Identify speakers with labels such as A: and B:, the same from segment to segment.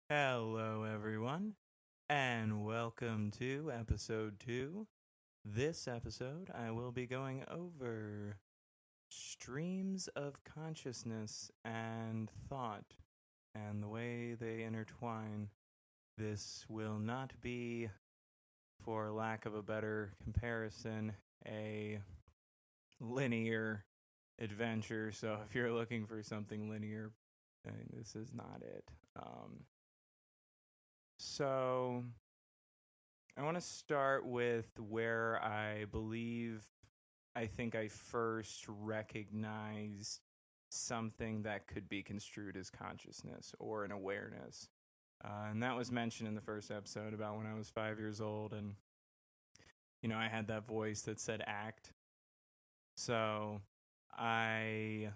A: Hello, everyone, and welcome to episode 2. This episode, I will be going over streams of consciousness and thought and the way they intertwine. This will not be, for lack of a better comparison, a linear adventure. So if you're looking for something linear, this is not it. So I want to start with where I think I first recognized something that could be construed as consciousness or an awareness. And that was mentioned in the first episode about when I was 5 years old. And, I had that voice that said act. So I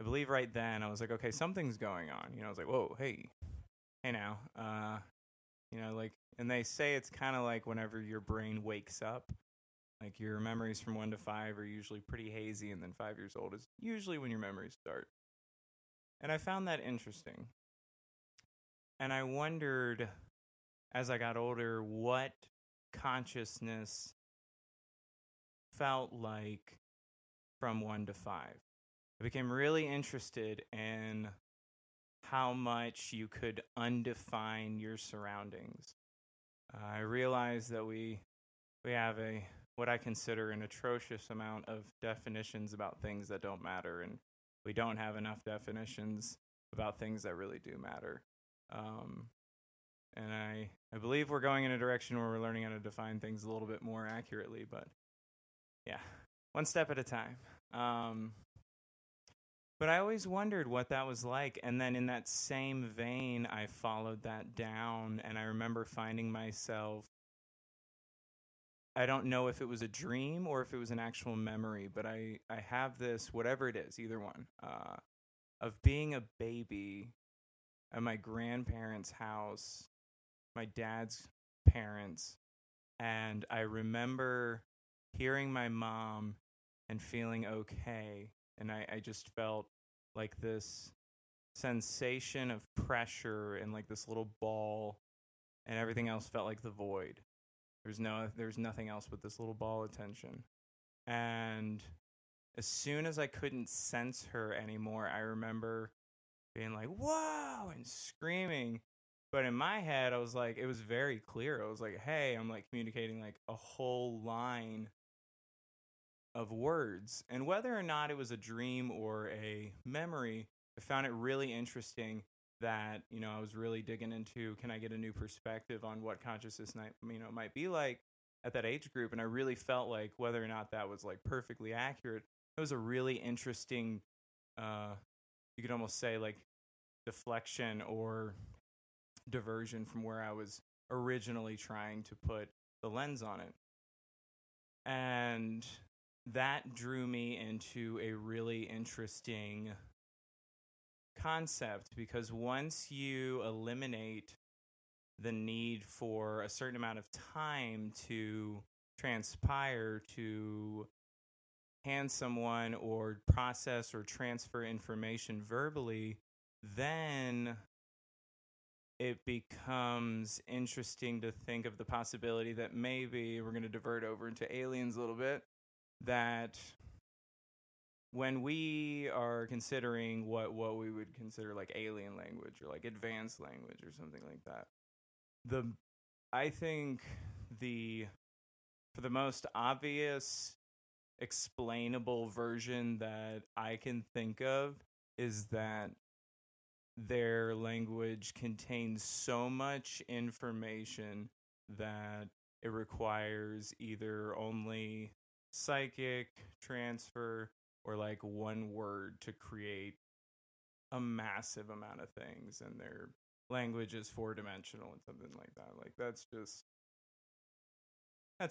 A: believe right then I was like, okay, something's going on. I was like, whoa, hey now. And they say it's kind of like whenever your brain wakes up. Like your memories from 1 to 5 are usually pretty hazy, and then 5 years old is usually when your memories start. And I found that interesting. And I wondered as I got older what consciousness felt like from 1 to 5. I became really interested in how much you could undefine your surroundings. I realized that we have what I consider an atrocious amount of definitions about things that don't matter, and we don't have enough definitions about things that really do matter. Um, and I believe we're going in a direction where we're learning how to define things a little bit more accurately, but yeah, one step at a time. But I always wondered what that was like. And then in that same vein, I followed that down, and I remember finding myself, I don't know if it was a dream or if it was an actual memory, but I have this, whatever it is, either one, of being a baby at my grandparents' house, my dad's parents, and I remember hearing my mom and feeling okay. And I just felt like this sensation of pressure and like this little ball, and everything else felt like the void. There's nothing else but this little ball of tension. And as soon as I couldn't sense her anymore, I remember being like, "Whoa!" and screaming. But in my head, I was like, it was very clear. I was like, "Hey," I'm like communicating like a whole line of words. And whether or not it was a dream or a memory, I found it really interesting that, I was really digging into, can I get a new perspective on what consciousness might be like at that age group. And I really felt like whether or not that was like perfectly accurate, it was a really interesting, you could almost say like deflection or diversion from where I was originally trying to put the lens on it. And that drew me into a really interesting concept, because once you eliminate the need for a certain amount of time to transpire, to hand someone or process or transfer information verbally, then it becomes interesting to think of the possibility that maybe we're going to divert over into aliens a little bit, that when we are considering what we would consider like alien language or like advanced language or something like that, the I think the for the most obvious explainable version that I can think of is that their language contains so much information that it requires either only psychic transfer or like one word to create a massive amount of things, and their language is four-dimensional and something like that. Like that's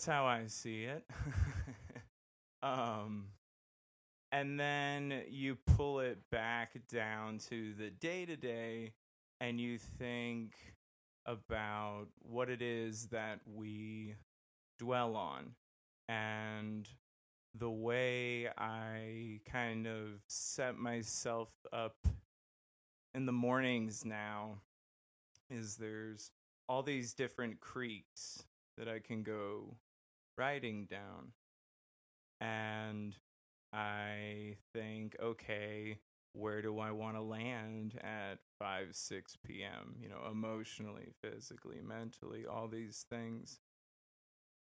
A: how I see it. um and then you pull it back down to the day to day, and you think about what it is that we dwell on. And the way I kind of set myself up in the mornings now is there's all these different creeks that I can go riding down. And I think, okay, where do I want to land at 5, 6 p.m., emotionally, physically, mentally, all these things.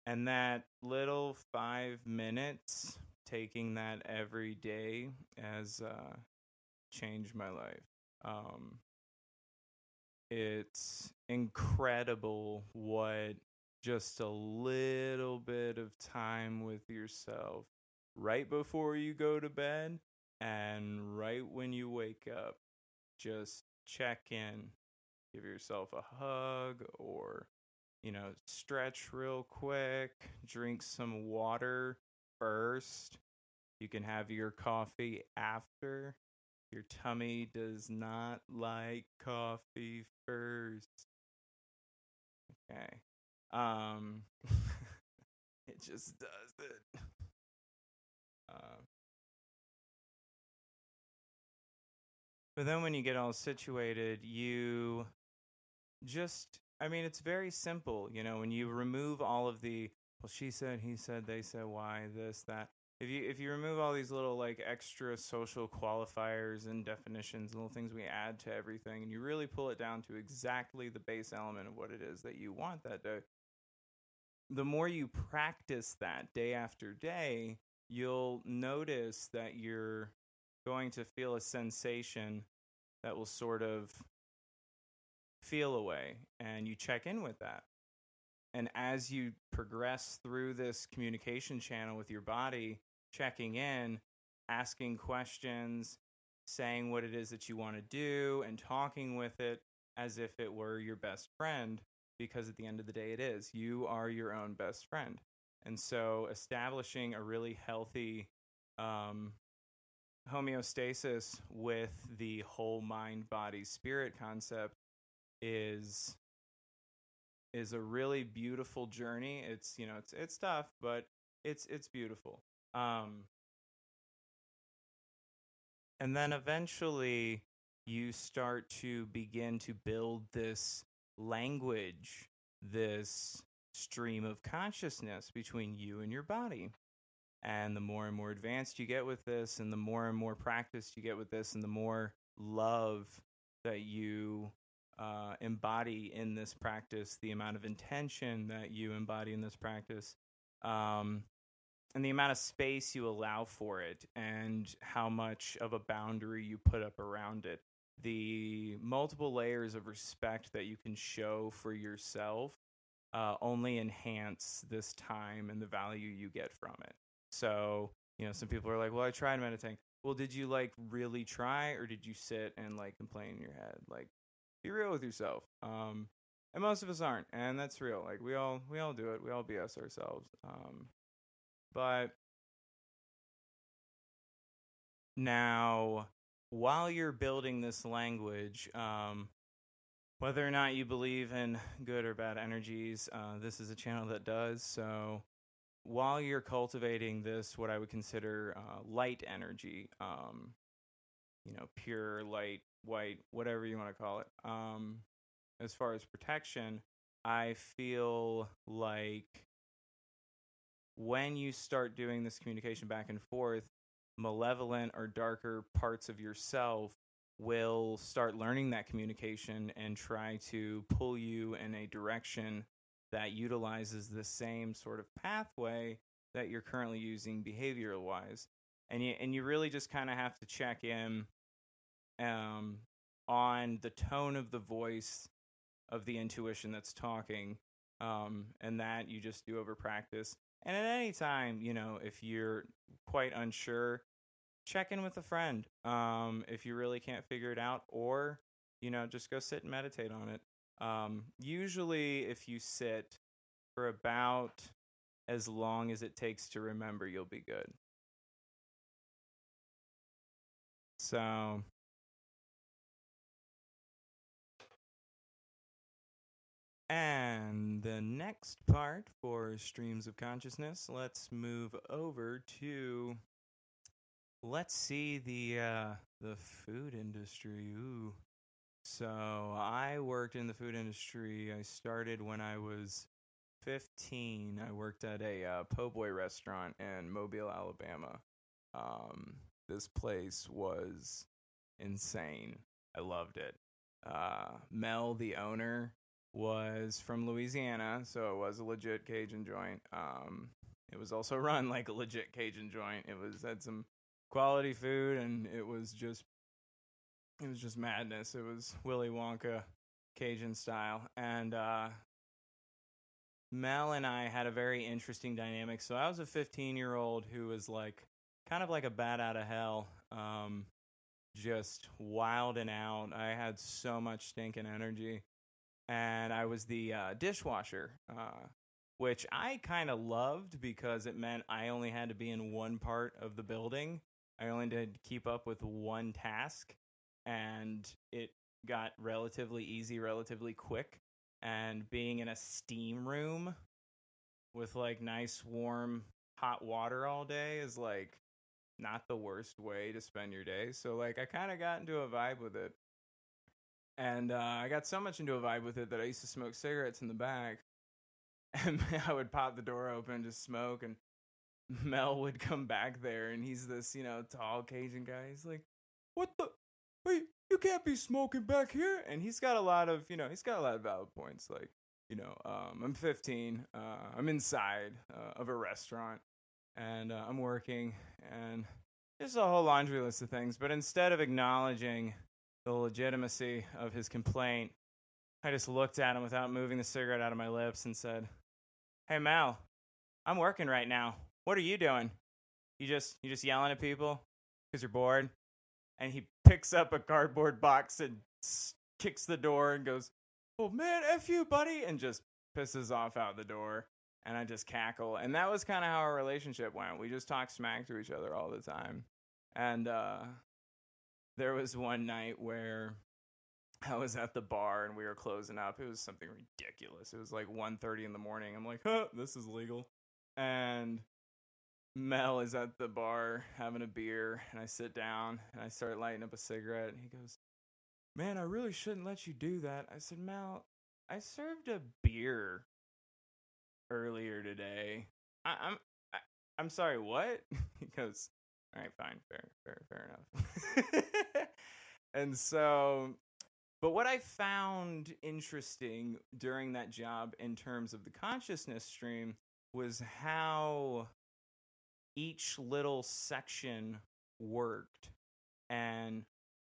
A: And that little 5 minutes, taking that every day has changed my life. It's incredible what just a little bit of time with yourself right before you go to bed and right when you wake up, just check in, give yourself a hug, or stretch real quick, drink some water first. You can have your coffee after. Your tummy does not like coffee first. Okay. It just does it. Uh, but then when you get all situated, you just, it's very simple. When you remove all of the, well, she said, he said, they said, why, this, that. If you remove all these little like extra social qualifiers and definitions, little things we add to everything, and you really pull it down to exactly the base element of what it is that you want that day, the more you practice that day after day, you'll notice that you're going to feel a sensation that will sort of feel away, and you check in with that. And as you progress through this communication channel with your body, checking in, asking questions, saying what it is that you want to do, and talking with it as if it were your best friend, because at the end of the day, it is. You are your own best friend. And so establishing a really healthy homeostasis with the whole mind, body, spirit concept is a really beautiful journey. It's it's tough, but it's beautiful. And then eventually you start to begin to build this language, this stream of consciousness between you and your body. And the more and more advanced you get with this, and the more and more practice you get with this, and the more love that you embody in this practice, the amount of intention that you embody in this practice, and the amount of space you allow for it, and how much of a boundary you put up around it, the multiple layers of respect that you can show for yourself only enhance this time and the value you get from it. So, some people are like, well, I tried meditating. Well, did you like really try, or did you sit and like complain in your head? Like, be real with yourself. And most of us aren't, and that's real. Like we all do it. We all BS ourselves. But now, while you're building this language, whether or not you believe in good or bad energies, this is a channel that does. So while you're cultivating this, what I would consider light energy, pure light, white, whatever you want to call it, as far as protection, I feel like when you start doing this communication back and forth, malevolent or darker parts of yourself will start learning that communication and try to pull you in a direction that utilizes the same sort of pathway that you're currently using behavioral wise. And you really just kind of have to check in on the tone of the voice of the intuition that's talking, and that you just do over practice. And at any time, if you're quite unsure, check in with a friend if you really can't figure it out, or just go sit and meditate on it. Usually if you sit for about as long as it takes to remember, you'll be good. So and the next part for streams of consciousness, let's move over to, let's see, the food industry. Ooh. So I worked in the food industry. I started when I was 15. I worked at a po' boy restaurant in Mobile, Alabama. Um, this place was insane. I loved it. Mel, the owner, was from Louisiana, so it was a legit Cajun joint. It was also run like a legit Cajun joint. It was had some quality food, and it was just madness. It was Willy Wonka Cajun style, and Mel and I had a very interesting dynamic. So I was a 15-year-old who was like kind of like a bat out of hell, just wild and out. I had so much stinking energy, and I was the dishwasher, which I kind of loved because it meant I only had to be in one part of the building. I only did keep up with one task, and it got relatively easy, relatively quick. And being in a steam room with like nice, warm, hot water all day is like not the worst way to spend your day. So like I kind of got into a vibe with it. And I got so much into a vibe with it that I used to smoke cigarettes in the back. And I would pop the door open and just smoke. And Mel would come back there, and he's this, tall Cajun guy. He's like, "What the? Wait, you can't be smoking back here." And he's got a lot of, valid points. Like, I'm 15. I'm inside of a restaurant, and I'm working, and there's a whole laundry list of things. But instead of acknowledging the legitimacy of his complaint, I just looked at him without moving the cigarette out of my lips and said, "Hey, Mal, I'm working right now. What are you doing? You just yelling at people because you're bored?" And he picks up a cardboard box and kicks the door and goes, "Oh man, F you, buddy," and just pisses off out the door. And I just cackle. And that was kind of how our relationship went. We just talked smack to each other all the time. And there was one night where I was at the bar and we were closing up. It was something ridiculous. It was like 1:30 in the morning. I'm like, this is legal. And Mel is at the bar having a beer, and I sit down and I start lighting up a cigarette, and he goes, "Man, I really shouldn't let you do that." I said, "Mel, I served a beer earlier today. I'm sorry, what?" He goes, "All right, fine, fair enough." And so, but what I found interesting during that job in terms of the consciousness stream was how each little section worked and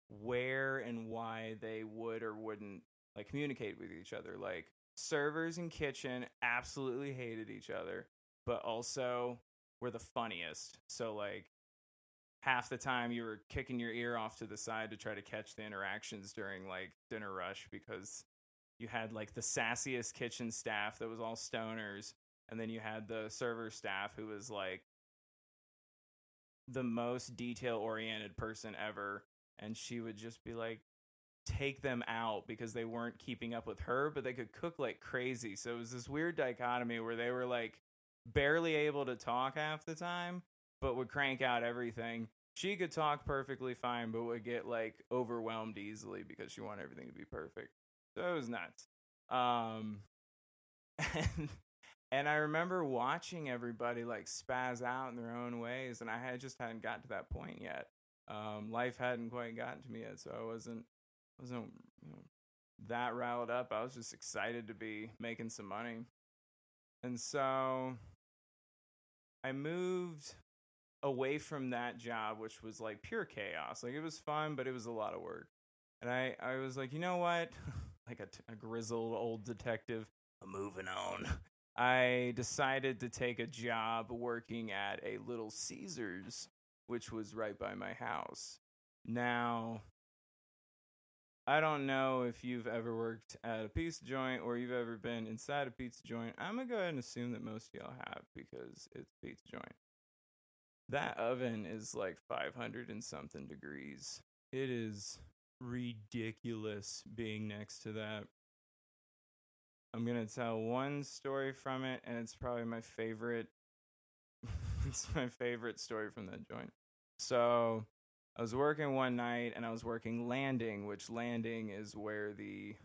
A: where and why they would or wouldn't like communicate with each other. Like servers and kitchen absolutely hated each other, but also were the funniest. So like half the time you were kicking your ear off to the side to try to catch the interactions during like dinner rush, because you had like the sassiest kitchen staff that was all stoners, and then you had the server staff who was like the most detail oriented person ever, and she would just be like take them out because they weren't keeping up with her, but they could cook like crazy. So it was this weird dichotomy where they were like barely able to talk half the time but would crank out everything. She could talk perfectly fine but would get like overwhelmed easily because she wanted everything to be perfect. So it was nuts. um and and I remember watching everybody like spaz out in their own ways, and just hadn't gotten to that point yet. Life hadn't quite gotten to me yet, so I wasn't that riled up. I was just excited to be making some money, and so I moved away from that job, which was like pure chaos. Like it was fun, but it was a lot of work. And I was like, you know what? Like a grizzled old detective, I'm moving on. I decided to take a job working at a Little Caesars, which was right by my house. Now, I don't know if you've ever worked at a pizza joint or you've ever been inside a pizza joint. I'm going to go ahead and assume that most of y'all have because it's a pizza joint. That oven is like 500 and something degrees. It is ridiculous being next to that. I'm going to tell one story from it, and it's probably my favorite. It's my favorite story from that joint. So I was working one night and I was working landing, which landing is where the